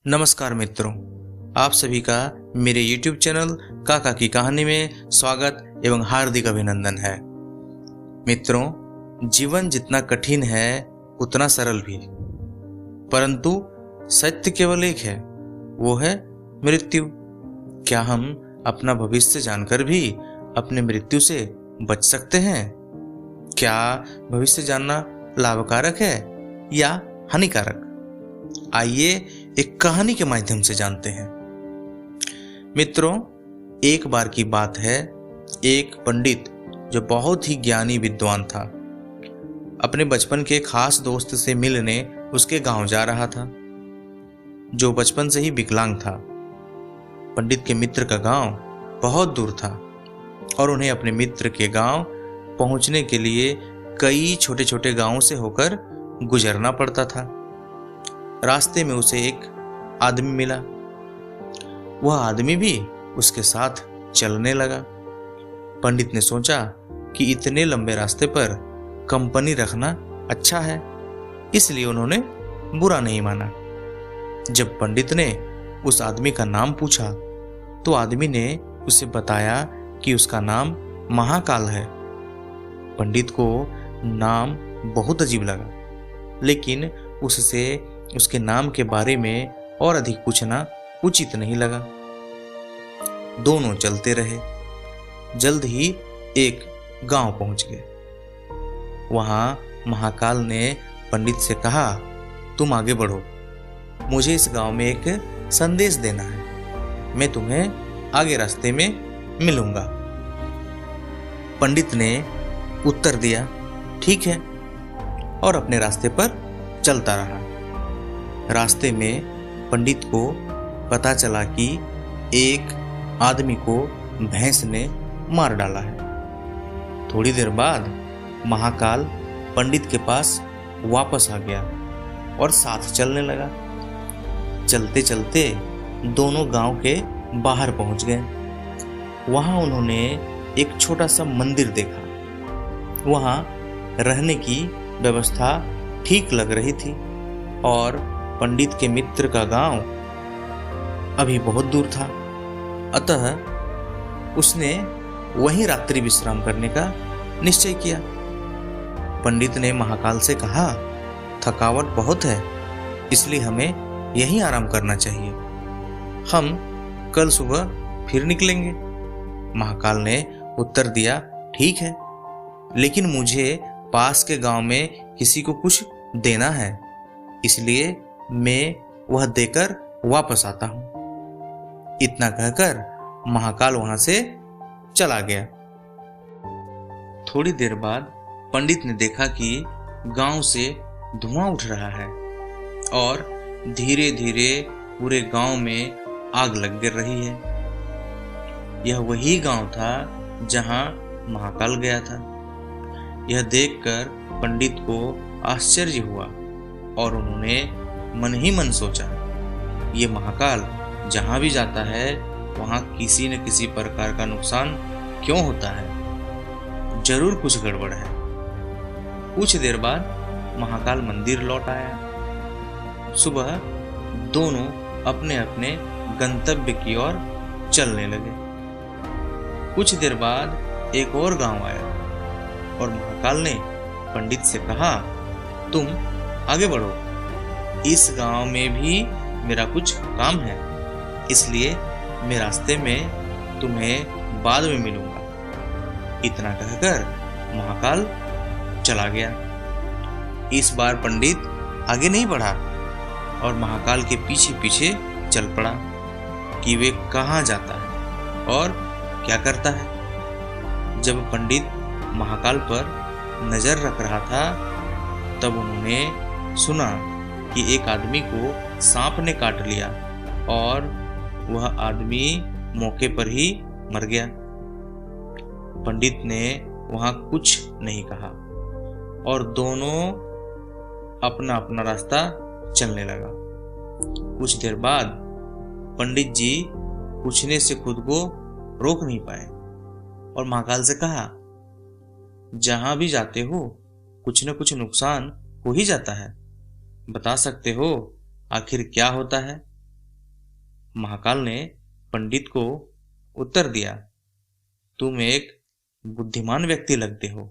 नमस्कार मित्रों, आप सभी का मेरे YouTube चैनल काका की कहानी में स्वागत एवं हार्दिक अभिनंदन है। मित्रों, जीवन जितना कठिन है उतना सरल भी, परंतु सत्य केवल एक है, वो है मृत्यु। क्या हम अपना भविष्य जानकर भी अपने मृत्यु से बच सकते हैं? क्या भविष्य जानना लाभकारक है या हानिकारक? आइए एक कहानी के माध्यम से जानते हैं। मित्रों, एक बार की बात है, एक पंडित जो बहुत ही ज्ञानी विद्वान था, अपने बचपन के खास दोस्त से मिलने उसके गांव जा रहा था, जो बचपन से ही विकलांग था। पंडित के मित्र का गांव बहुत दूर था और उन्हें अपने मित्र के गांव पहुंचने के लिए कई छोटे छोटे गांवों से होकर गुजरना पड़ता था। रास्ते में उसे एक आदमी मिला। वह आदमी भी उसके साथ चलने लगा। पंडित ने सोचा कि इतने लंबे रास्ते पर कंपनी रखना अच्छा है, इसलिए उन्होंने बुरा नहीं माना। जब पंडित ने उस आदमी का नाम पूछा तो आदमी ने उसे बताया कि उसका नाम महाकाल है। पंडित को नाम बहुत अजीब लगा, लेकिन उससे उसके नाम के बारे में और अधिक पूछना उचित नहीं लगा। दोनों चलते रहे। जल्द ही एक गांव पहुंच गए। वहां महाकाल ने पंडित से कहा, तुम आगे बढ़ो, मुझे इस गांव में एक संदेश देना है, मैं तुम्हें आगे रास्ते में मिलूंगा। पंडित ने उत्तर दिया, ठीक है, और अपने रास्ते पर चलता रहा। रास्ते में पंडित को पता चला कि एक आदमी को भैंस ने मार डाला है। थोड़ी देर बाद महाकाल पंडित के पास वापस आ गया और साथ चलने लगा। चलते चलते दोनों गांव के बाहर पहुंच गए। वहां उन्होंने एक छोटा सा मंदिर देखा। वहां रहने की व्यवस्था ठीक लग रही थी और पंडित के मित्र का गांव अभी बहुत दूर था, अतः उसने वहीं रात्रि विश्राम करने का निश्चय किया। पंडित ने महाकाल से कहा, थकावट बहुत है, इसलिए हमें यहीं आराम करना चाहिए, हम कल सुबह फिर निकलेंगे। महाकाल ने उत्तर दिया, ठीक है, लेकिन मुझे पास के गांव में किसी को कुछ देना है, इसलिए मैं वह देकर वापस आता हूं। इतना कहकर महाकाल वहां से चला गया। थोड़ी देर बाद पंडित ने देखा कि गांव से धुआं उठ रहा है और धीरे धीरे पूरे गांव में आग लग गिर रही है। यह वही गांव था जहां महाकाल गया था। यह देखकर पंडित को आश्चर्य हुआ और उन्होंने मन ही मन सोचा, ये महाकाल जहां भी जाता है वहां किसी न किसी प्रकार का नुकसान क्यों होता है, जरूर कुछ गड़बड़ है। कुछ देर बाद महाकाल मंदिर लौट आया। सुबह दोनों अपने अपने गंतव्य की ओर चलने लगे। कुछ देर बाद एक और गांव आया और महाकाल ने पंडित से कहा, तुम आगे बढ़ो, इस गांव में भी मेरा कुछ काम है, इसलिए मैं रास्ते में तुम्हें बाद में मिलूंगा। इतना कहकर महाकाल चला गया। इस बार पंडित आगे नहीं बढ़ा और महाकाल के पीछे पीछे चल पड़ा कि वे कहाँ जाता है और क्या करता है। जब पंडित महाकाल पर नजर रख रहा था तब उन्होंने सुना कि एक आदमी को सांप ने काट लिया और वह आदमी मौके पर ही मर गया। पंडित ने वहां कुछ नहीं कहा और दोनों अपना अपना रास्ता चलने लगा। कुछ देर बाद पंडित जी पूछने से खुद को रोक नहीं पाए और महाकाल से कहा, जहां भी जाते हो कुछ न कुछ नुकसान हो ही जाता है, बता सकते हो आखिर क्या होता है? महाकाल ने पंडित को उत्तर दिया, तुम एक बुद्धिमान व्यक्ति लगते हो,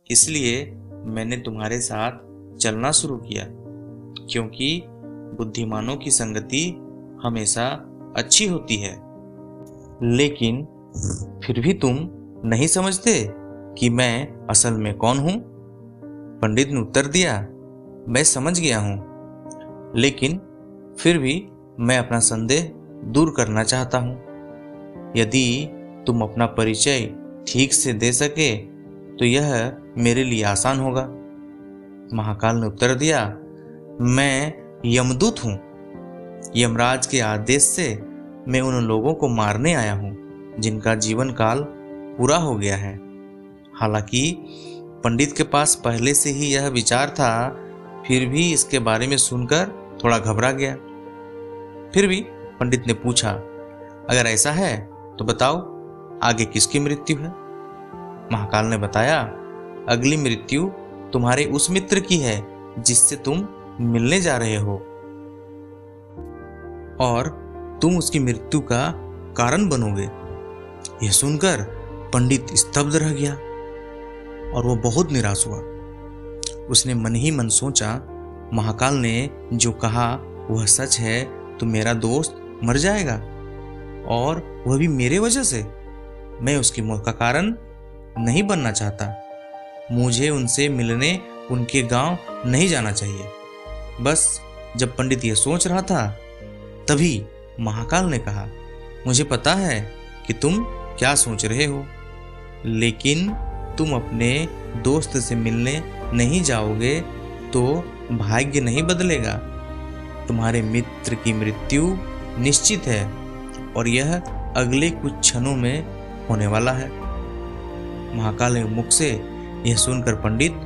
इसलिए मैंने तुम्हारे साथ चलना शुरू किया, क्योंकि बुद्धिमानों की संगति हमेशा अच्छी होती है। लेकिन फिर भी तुम नहीं समझते कि मैं असल में कौन हूं? पंडित ने उत्तर दिया, मैं समझ गया हूं, लेकिन फिर भी मैं अपना संदेह दूर करना चाहता हूं। यदि तुम अपना परिचय ठीक से दे सके तो यह मेरे लिए आसान होगा। महाकाल ने उत्तर दिया, मैं यमदूत हूं। यमराज के आदेश से मैं उन लोगों को मारने आया हूं जिनका जीवन काल पूरा हो गया है। हालांकि पंडित के पास पहले से ही यह विचार था, फिर भी इसके बारे में सुनकर थोड़ा घबरा गया। फिर भी पंडित ने पूछा, अगर ऐसा है तो बताओ आगे किसकी मृत्यु है? महाकाल ने बताया, अगली मृत्यु तुम्हारे उस मित्र की है जिससे तुम मिलने जा रहे हो, और तुम उसकी मृत्यु का कारण बनोगे। यह सुनकर पंडित स्तब्ध रह गया और वो बहुत निराश हुआ। उसने मन ही मन सोचा, महाकाल ने जो कहा वह सच है तो मेरा दोस्त मर जाएगा, और वह भी मेरे वजह से। मैं उसकी मौत का कारण नहीं बनना चाहता। मुझे उनसे मिलने उनके गांव नहीं जाना चाहिए। बस जब पंडित यह सोच रहा था तभी महाकाल ने कहा, मुझे पता है कि तुम क्या सोच रहे हो, लेकिन तुम अपने दोस्त से मिलने नहीं जाओगे तो भाग्य नहीं बदलेगा। तुम्हारे मित्र की मृत्यु निश्चित है और यह अगले कुछ क्षणों में होने वाला है। महाकाल के मुख से यह सुनकर पंडित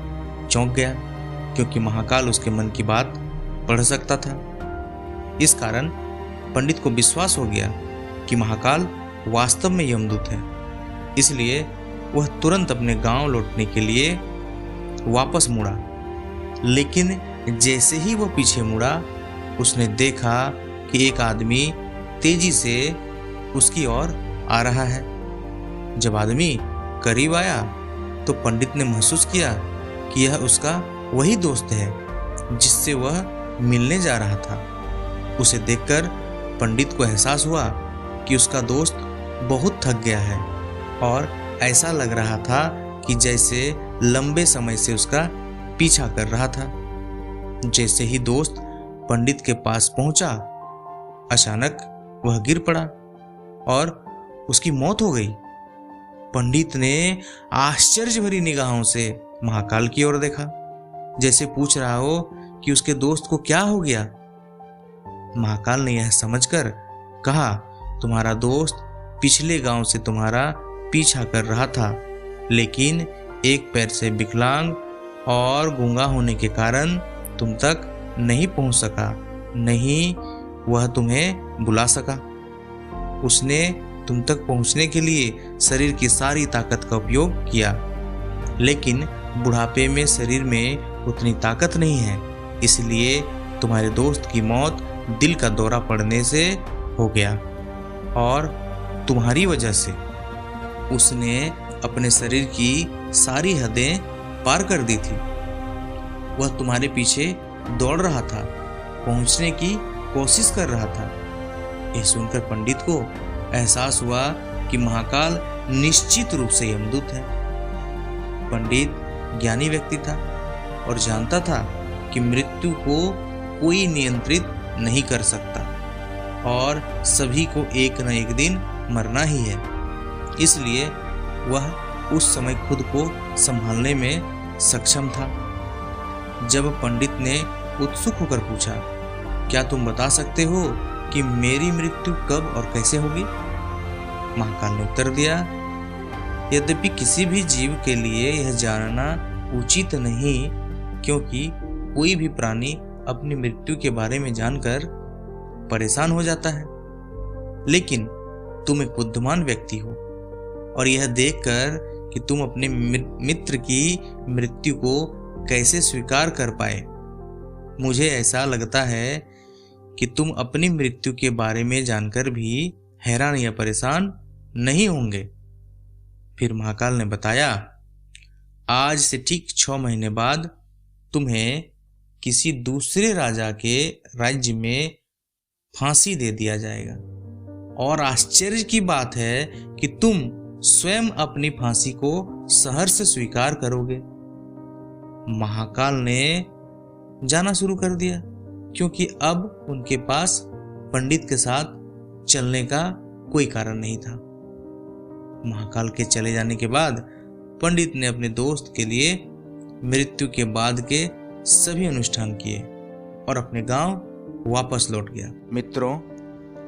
चौंक गया, क्योंकि महाकाल उसके मन की बात पढ़ सकता था। इस कारण पंडित को विश्वास हो गया कि महाकाल वास्तव में यमदूत है। इसलिए वह तुरंत अपने गांव लौटने के लिए वापस मुड़ा। लेकिन जैसे ही वह पीछे मुड़ा, उसने देखा कि एक आदमी तेजी से उसकी ओर आ रहा है। जब आदमी करीब आया तो पंडित ने महसूस किया कि यह उसका वही दोस्त है जिससे वह मिलने जा रहा था। उसे देखकर पंडित को एहसास हुआ कि उसका दोस्त बहुत थक गया है और ऐसा लग रहा था कि जैसे लंबे समय से उसका पीछा कर रहा था। जैसे ही दोस्त पंडित के पास पहुंचा, अचानक वह गिर पड़ा और उसकी मौत हो गई। पंडित ने आश्चर्य भरी निगाहों से महाकाल की ओर देखा, जैसे पूछ रहा हो कि उसके दोस्त को क्या हो गया। महाकाल ने यह समझकर कहा, तुम्हारा दोस्त पिछले गांव से तुम्हारा पीछा कर रहा था, लेकिन एक पैर से विकलांग और गूंगा होने के कारण तुम तक नहीं पहुंच सका, नहीं वह तुम्हें बुला सका। उसने तुम तक पहुंचने के लिए शरीर की सारी ताकत का उपयोग किया, लेकिन बुढ़ापे में शरीर में उतनी ताकत नहीं है, इसलिए तुम्हारे दोस्त की मौत दिल का दौरा पड़ने से हो गया और तुम्हारी वजह से उसने अपने शरीर की सारी हदें पार कर दी थी। वह तुम्हारे पीछे दौड़ रहा था, पहुंचने की कोशिश कर रहा था। यह सुनकर पंडित को एहसास हुआ कि महाकाल निश्चित रूप से यमदूत है। पंडित ज्ञानी व्यक्ति था और जानता था कि मृत्यु को कोई नियंत्रित नहीं कर सकता और सभी को एक न एक दिन मरना ही है। इसलिए वह उस समय खुद को संभालने में सक्षम था। जब पंडित ने उत्सुक होकर पूछा, क्या तुम बता सकते हो कि मेरी मृत्यु कब और कैसे होगी? महाकाल ने उत्तर दिया, यद्यपि किसी भी जीव के लिए यह जानना उचित नहीं, क्योंकि कोई भी प्राणी अपनी मृत्यु के बारे में जानकर परेशान हो जाता है, लेकिन तुम एक बुद्धिमान व्यक्ति हो और यह देखकर कि तुम अपने मित्र की मृत्यु को कैसे स्वीकार कर पाए, मुझे ऐसा लगता है कि तुम अपनी मृत्यु के बारे में जानकर भी हैरान या परेशान नहीं होंगे। फिर महाकाल ने बताया, आज से ठीक 6 महीने बाद तुम्हें किसी दूसरे राजा के राज्य में फांसी दे दिया जाएगा और आश्चर्य की बात है कि तुम स्वयं अपनी फांसी को सहर्ष स्वीकार करोगे। महाकाल ने जाना शुरू कर दिया, क्योंकि अब उनके पास पंडित के साथ चलने का कोई कारण नहीं था। महाकाल के चले जाने के बाद पंडित ने अपने दोस्त के लिए मृत्यु के बाद के सभी अनुष्ठान किए और अपने गांव वापस लौट गया। मित्रों,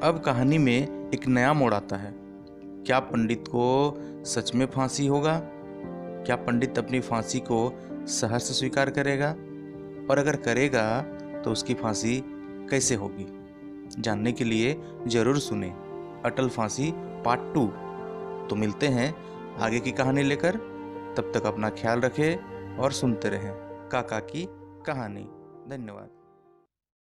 अब कहानी में एक नया मोड़ आता है। क्या पंडित को सच में फांसी होगा? क्या पंडित अपनी फांसी को सहर्ष स्वीकार करेगा? और अगर करेगा तो उसकी फांसी कैसे होगी? जानने के लिए जरूर सुने अटल फांसी पार्ट 2। तो मिलते हैं आगे की कहानी लेकर। तब तक अपना ख्याल रखें और सुनते रहें काका की कहानी। धन्यवाद।